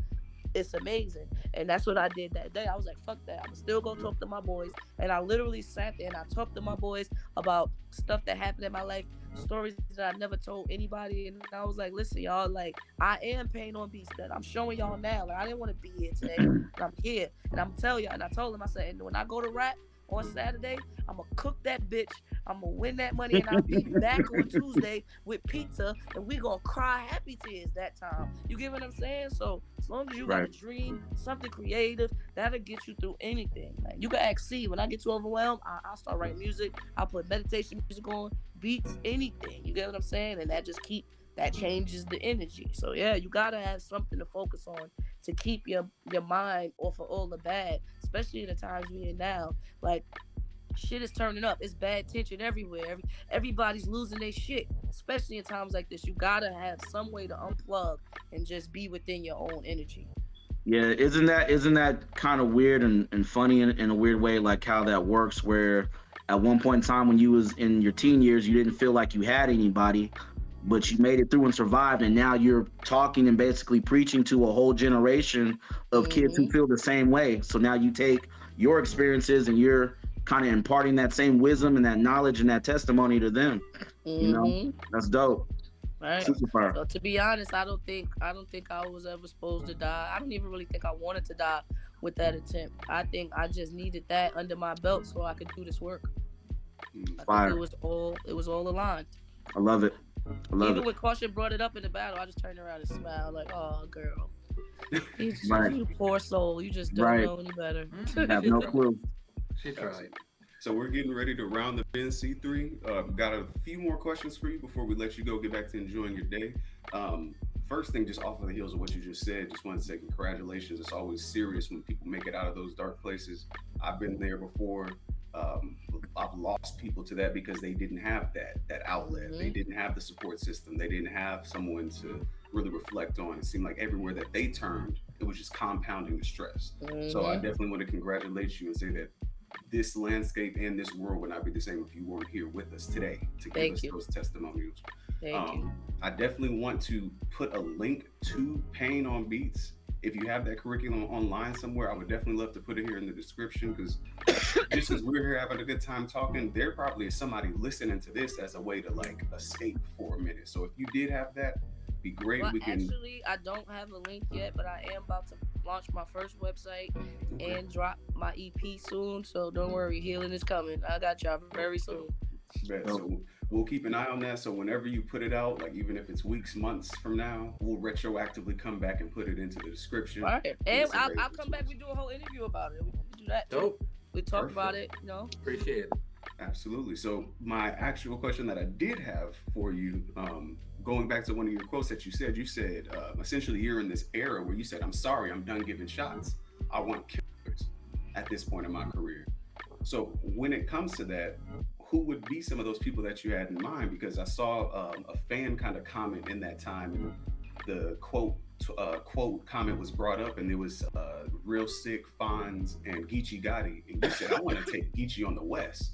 Speaker 3: it's amazing. And that's what I did that day. I was like, fuck that, I'm still gonna talk to my boys. And I literally sat there and I talked to my boys about stuff that happened in my life, stories that I never told anybody. And I was like, listen, y'all, like, I am Pain on Beats, that I'm showing y'all now. Like, I didn't want to be here today, but I'm here. And I'm telling y'all, and I told them, I said, and when I go to rap on Saturday, I'm gonna cook that bitch, I'm gonna win that money, and I'll be back on Tuesday with pizza, and we gonna cry happy tears that time. You get what I'm saying? So as long as you got a dream, something creative, that'll get you through anything. Like, you can ask C, when I get too overwhelmed, I'll start writing music, I'll put meditation music on, beats, anything. You get what I'm saying? And that changes the energy. So yeah, you gotta have something to focus on to keep your mind off of all the bad, especially in the times we're in now. Like, shit is turning up. It's bad tension everywhere. Everybody's losing their shit, especially in times like this. You gotta have some way to unplug and just be within your own energy.
Speaker 2: Yeah, isn't that kind of weird and funny in a weird way, like how that works, where at one point in time when you was in your teen years, you didn't feel like you had anybody, but you made it through and survived, and now you're talking and basically preaching to a whole generation of kids who
Speaker 3: Mm-hmm.
Speaker 2: feel the same way. So now you take your experiences and you're kind of imparting that same wisdom and that knowledge and that testimony to them. You know,
Speaker 3: Mm-hmm.
Speaker 2: that's dope.
Speaker 3: Right.
Speaker 2: Super fire.
Speaker 3: So to be honest, I don't think I was ever supposed to die. I don't even really think I wanted to die with that attempt. I think I just needed that under my belt so I could do this work.
Speaker 1: Mm.
Speaker 3: I think
Speaker 2: Fire.
Speaker 3: it was all aligned.
Speaker 2: I love it. I love
Speaker 3: Even
Speaker 2: it.
Speaker 3: when Caution brought it up in the battle, I just turned around and smiled like, "Oh, girl,
Speaker 2: Right.
Speaker 3: you poor soul. You just don't
Speaker 2: Right.
Speaker 3: know any better."
Speaker 2: Have no clue.
Speaker 4: She tried.
Speaker 1: So we're getting ready to round the bin, C3. Got a few more questions for you before we let you go get back to enjoying your day. First thing, just off of the heels of what you just said, just wanted to say congratulations. It's always serious when people make it out of those dark places. I've been there before. Um, I've lost people to that because they didn't have that outlet. They
Speaker 3: Mhm.
Speaker 1: didn't have the support system. They didn't have someone to really reflect on. It seemed like everywhere that they turned, it was just compounding the stress. So I
Speaker 3: Mhm.
Speaker 1: definitely want to congratulate you and say that this landscape and this world would not be the same if you weren't here with us today to give
Speaker 3: Thank
Speaker 1: us
Speaker 3: you.
Speaker 1: those testimonials.
Speaker 3: Thank you.
Speaker 1: I definitely want to put a link to Pain on Beats. If you have that curriculum online somewhere, I would definitely love to put it here in the description because just as we're here having a good time talking, there probably is somebody listening to this as a way to like escape for a minute. So if you did have that, be great.
Speaker 3: Well,
Speaker 1: We can.
Speaker 3: actually, I don't have a link yet, but I am about to launch my first website
Speaker 1: Okay.
Speaker 3: and drop my EP soon. So don't worry, healing is coming. I got y'all very soon.
Speaker 1: Bet.
Speaker 2: Dope.
Speaker 1: So we'll keep an eye on that. So whenever you put it out, like even if it's weeks, months from now, we'll retroactively come back and put it into the description.
Speaker 3: All right,
Speaker 1: And
Speaker 3: and
Speaker 1: it's
Speaker 3: I'll
Speaker 1: available
Speaker 3: come
Speaker 1: to
Speaker 3: back.
Speaker 1: us.
Speaker 3: We do a whole interview about it. We can do that too.
Speaker 4: Dope.
Speaker 3: We talk
Speaker 1: Perfect.
Speaker 3: about it.
Speaker 4: Appreciate it.
Speaker 1: Absolutely. So my actual question that I did have for you, going back to one of your quotes that you said essentially you're in this era where you said, "I'm sorry, I'm done giving shots. I want killers at this point in my career." So when it comes to that, who would be some of those people that you had in mind? Because I saw a fan kind of comment in that time, and the quote comment was brought up, and it was Real Sick, Fonz, and Geechee Gotti, and you said, "I want to take Geechee on the West."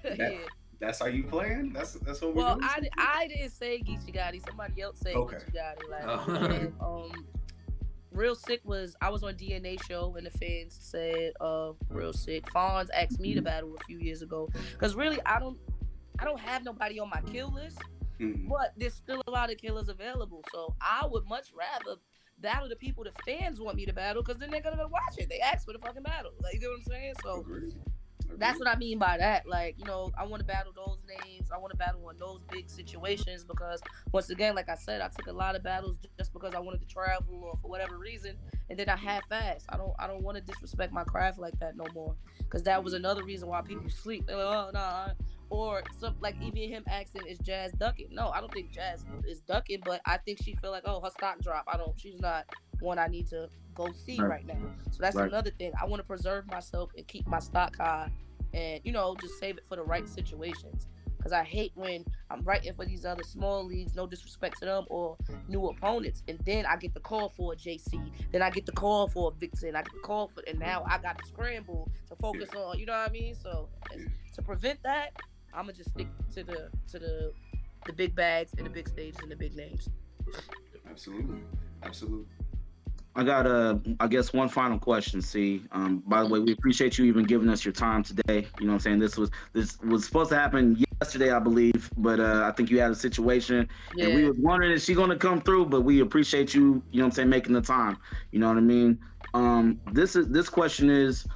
Speaker 1: That,
Speaker 3: Yeah.
Speaker 1: that's how you playing? That's what we're
Speaker 3: Well,
Speaker 1: doing?
Speaker 3: I didn't say Geechee Gotti. Somebody else said
Speaker 1: Okay.
Speaker 3: Geechee Gotti. Like,
Speaker 4: Oh.
Speaker 3: and, Real Sick was I was on DNA show and the fans said Real Sick. Fonz asked me to battle a few years ago because really I don't have nobody on my kill list,
Speaker 1: Mhm.
Speaker 3: but there's still a lot of killers available. So I would much rather battle the people the fans want me to battle because then they're gonna go watch it. They asked for the fucking battle. Like, you know what I'm saying? So
Speaker 1: Agreed.
Speaker 3: that's what I mean by that. Like, I want to battle those names. I want to battle on those big situations because, once again, like I said, I took a lot of battles just because I wanted to travel or for whatever reason, and then I half-assed. I don't want to disrespect my craft like that no more because that was another reason why people sleep. They're like, oh no, or some like even him asking is Jazz ducking? No, I don't think Jazz is ducking, but I think she feel like, oh, her stock drop. She's not one I need to go see
Speaker 2: Right.
Speaker 3: right now. So that's
Speaker 2: Right.
Speaker 3: another thing. I want to preserve myself and keep my stock high and just save it for the right situations because I hate when I'm writing for these other small leagues, no disrespect to them, or new opponents, and then I get the call for a JC, then I get the call for a Vixen, I get the call for, and now I got to scramble to focus on, you know what I mean? So to prevent that, I'm gonna just stick to the big bags and the big stages and the big names.
Speaker 1: Absolutely. Absolutely.
Speaker 2: I got I guess one final question. See, by the way, we appreciate you even giving us your time today. You know what I'm saying? This was supposed to happen yesterday, I believe, but I think you had a situation, and we
Speaker 3: Yeah.
Speaker 2: was wondering if she gonna come through. But we appreciate you. You know what I'm saying? Making the time. You know what I mean? This question is.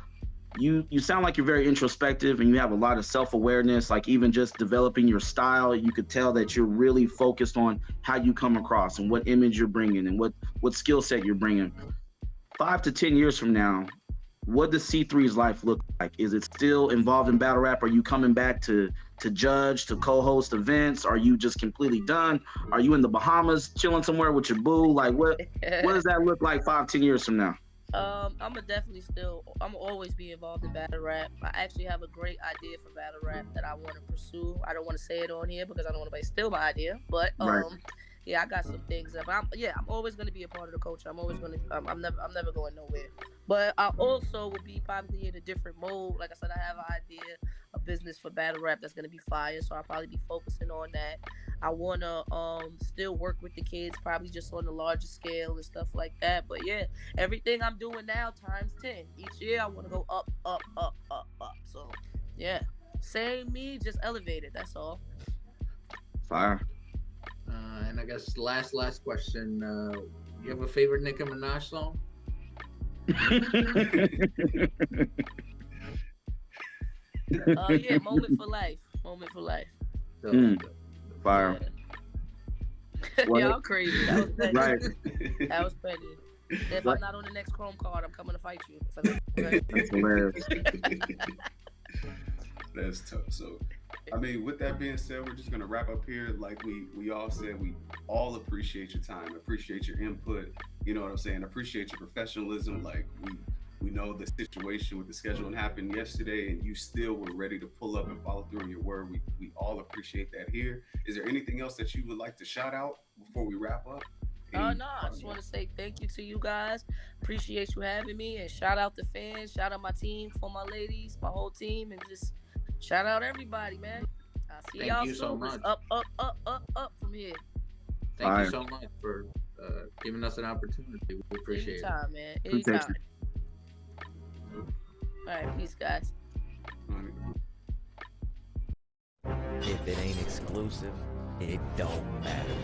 Speaker 2: You sound like you're very introspective and you have a lot of self-awareness, like even just developing your style, you could tell that you're really focused on how you come across and what image you're bringing and what skill set you're bringing. 5 to 10 years from now, what does C3's life look like? Is it still involved in battle rap? Are you coming back to judge, to co-host events? Are you just completely done? Are you in the Bahamas chilling somewhere with your boo? Like what does that look like 5, 10 years from now?
Speaker 3: I'm always be involved in battle rap. I actually have a great idea for battle rap that I want to pursue. I don't want to say it on here because I don't want anybody to steal my idea, but
Speaker 2: Right.
Speaker 3: yeah, I got some things up. I'm always gonna be a part of the culture. I'm always gonna. I'm never going nowhere. But I also will be probably in a different mode. Like I said, I have an idea, a business for battle rap that's gonna be fire. So I'll probably be focusing on that. I wanna still work with the kids, probably just on a larger scale and stuff like that. But yeah, everything I'm doing now times 10. Each year I wanna go up, up, up, up, up. So yeah, same me, just elevated. That's all.
Speaker 2: Fire.
Speaker 4: And I guess last question. You have a favorite Nicki Minaj song?
Speaker 3: Yeah, moment for life. Moment for life.
Speaker 4: So,
Speaker 2: Fire.
Speaker 3: Yeah.
Speaker 2: What?
Speaker 3: Y'all crazy. That was petty.
Speaker 2: Right.
Speaker 3: That was petty. If
Speaker 2: Right.
Speaker 3: I'm not on the next Chrome card, I'm coming to fight you.
Speaker 2: That's hilarious.
Speaker 1: That's tough. So, I mean, with that being said, we're just gonna wrap up here. Like we all said, we all appreciate your time, appreciate your input. You know what I'm saying? Appreciate your professionalism. Like we know the situation with the scheduling happened yesterday, and you still were ready to pull up and follow through on your word. We all appreciate that here. Is there anything else that you would like to shout out before we wrap up?
Speaker 3: No, I just want to say thank you to you guys. Appreciate you having me, and shout out the fans, shout out my team, for my ladies, my whole team, and just shout out everybody, man. I'll see
Speaker 4: Thank
Speaker 3: y'all
Speaker 4: you so
Speaker 3: soon.
Speaker 4: much.
Speaker 3: It's up, up, up, up, up from here.
Speaker 4: Thank
Speaker 2: Fire.
Speaker 4: you so much for giving us an opportunity. We appreciate it.
Speaker 3: Anytime, man.
Speaker 2: Appreciate
Speaker 3: Anytime. All right, peace, guys.
Speaker 1: All right.
Speaker 5: If it ain't exclusive, it don't matter.